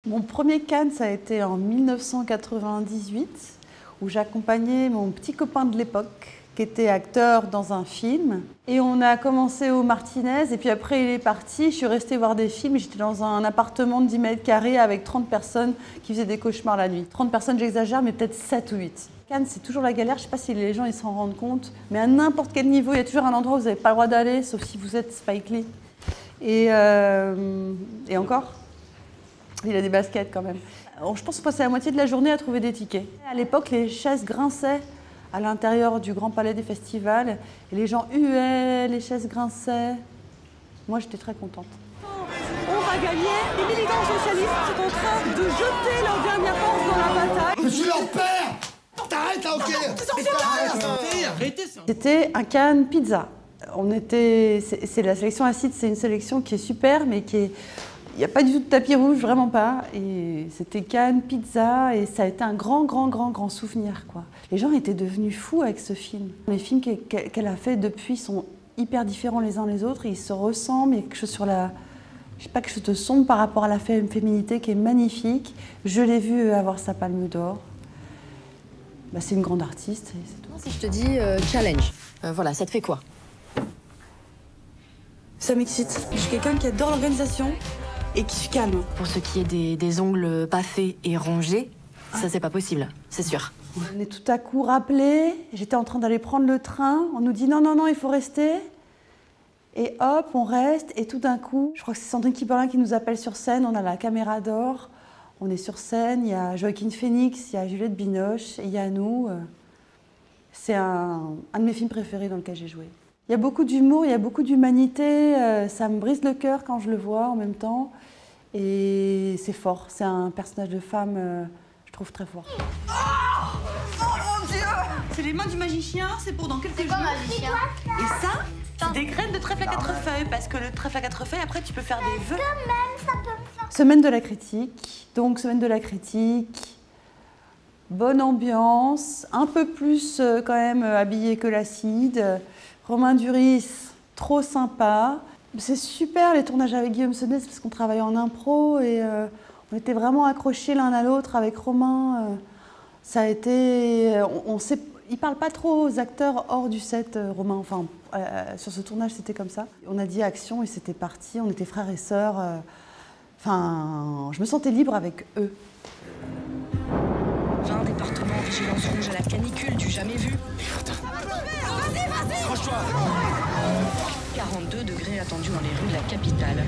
Mon premier Cannes, ça a été en 1998, où j'accompagnais mon petit copain de l'époque, qui était acteur dans un film. Et on a commencé au Martinez, et puis après il est parti, je suis restée voir des films, j'étais dans un appartement de 10 mètres carrés avec 30 personnes qui faisaient des cauchemars la nuit. 30 personnes, j'exagère, mais peut-être 7 ou 8. Cannes, c'est toujours la galère, je ne sais pas si les gens ils s'en rendent compte, mais à n'importe quel niveau, il y a toujours un endroit où vous n'avez pas le droit d'aller, sauf si vous êtes Spike Lee. Et encore, il a des baskets quand même. Je pense qu'on passait la moitié de la journée à trouver des tickets. À l'époque, les chaises grinçaient à l'intérieur du Grand Palais des Festivals et les gens huaient, les chaises grinçaient. Moi, j'étais très contente. On va gagner. Les militants socialistes sont en train de jeter leur dernière force dans la bataille. Je suis leur père. T'arrêtes là, ok. Arrêtez ça. C'était un Cannes pizza. C'est la sélection Acide, c'est une sélection qui est super, mais il n'y a pas du tout de tapis rouge, vraiment pas. Et c'était Cannes pizza, et ça a été un grand souvenir, quoi. Les gens étaient devenus fous avec ce film. Les films qu'elle a fait depuis sont hyper différents les uns les autres, ils se ressemblent, il y a quelque chose sur la... Je sais pas, quelque chose de sombre par rapport à la féminité qui est magnifique. Je l'ai vue avoir sa palme d'or. Bah, c'est une grande artiste. Et c'est tout. Si je te dis challenge, voilà, ça te fait quoi? Ça m'excite. Je suis quelqu'un qui adore l'organisation et qui suis calme. Pour ce qui est des ongles pas faits et rongés, ça c'est pas possible, c'est sûr. On est tout à coup rappelés. J'étais en train d'aller prendre le train. On nous dit non, il faut rester. Et hop, on reste. Et tout d'un coup, je crois que c'est Sandrine Kiberlin qui nous appelle sur scène. On a la caméra d'or. On est sur scène. Il y a Joaquin Phoenix, il y a Juliette Binoche, et il y a nous. C'est un de mes films préférés dans lequel j'ai joué. Il y a beaucoup d'humour, il y a beaucoup d'humanité. Ça me brise le cœur quand je le vois en même temps. Et c'est fort. C'est un personnage de femme, je trouve, très fort. Oh mon Dieu. C'est les mains du magicien, c'est pour dans quelques jours. Et ça, c'est des graines de trèfle à 4 feuilles, parce que le trèfle à 4 feuilles, après, tu peux faire des vœux. Semaine de la critique. Donc, semaine de la critique. Bonne ambiance, un peu plus quand même habillé que l'Acide. Romain Duris, trop sympa. C'est super les tournages avec Guillaume Senet parce qu'on travaille en impro et on était vraiment accrochés l'un à l'autre avec Romain. Ça a été... il parle pas trop aux acteurs hors du set, Romain. Enfin, sur ce tournage, c'était comme ça. On a dit action et c'était parti. On était frères et sœurs. Enfin, je me sentais libre avec eux. 20 départements en vigilance rouge à la canicule, du jamais vu. Vas-y. Accroche-toi. 42 degrés attendus dans les rues de la capitale.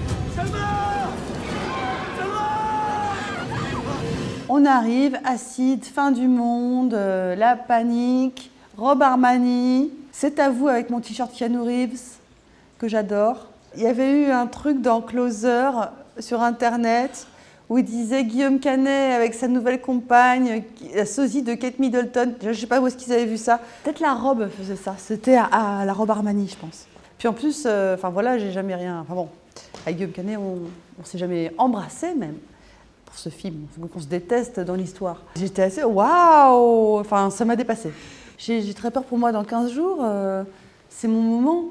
On arrive, Acide, fin du monde, la panique, Rob Armani. C'est à vous avec mon t-shirt Keanu Reeves, que j'adore. Il y avait eu un truc dans Closer sur Internet où il disait Guillaume Canet avec sa nouvelle compagne, la sosie de Kate Middleton. Je ne sais pas où est-ce qu'ils avaient vu ça. Peut-être la robe faisait ça. C'était à la robe Armani, je pense. Puis en plus, enfin voilà, j'ai jamais rien... Enfin bon, avec Guillaume Canet, on s'est jamais embrassé même pour ce film. Donc on se déteste dans l'histoire. J'étais assez... Waouh! Enfin, ça m'a dépassée. J'ai très peur pour moi dans 15 jours. C'est mon moment.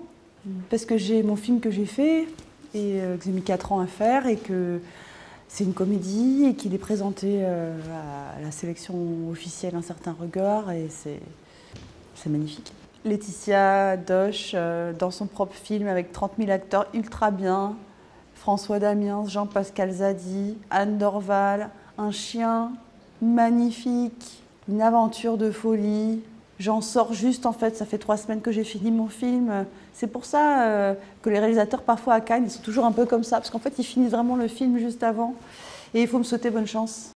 Parce que j'ai mon film que j'ai fait et que j'ai mis 4 ans à faire et que... C'est une comédie et qu'il est présenté à la sélection officielle Un certain regard et c'est magnifique. Laetitia Doche dans son propre film avec 30 000 acteurs ultra bien. François Damiens, Jean-Pascal Zadi, Anne Dorval, un chien magnifique, une aventure de folie. J'en sors juste en fait, ça fait 3 semaines que j'ai fini mon film. C'est pour ça que les réalisateurs parfois à Cannes, ils sont toujours un peu comme ça, parce qu'en fait ils finissent vraiment le film juste avant. Et il faut me souhaiter bonne chance.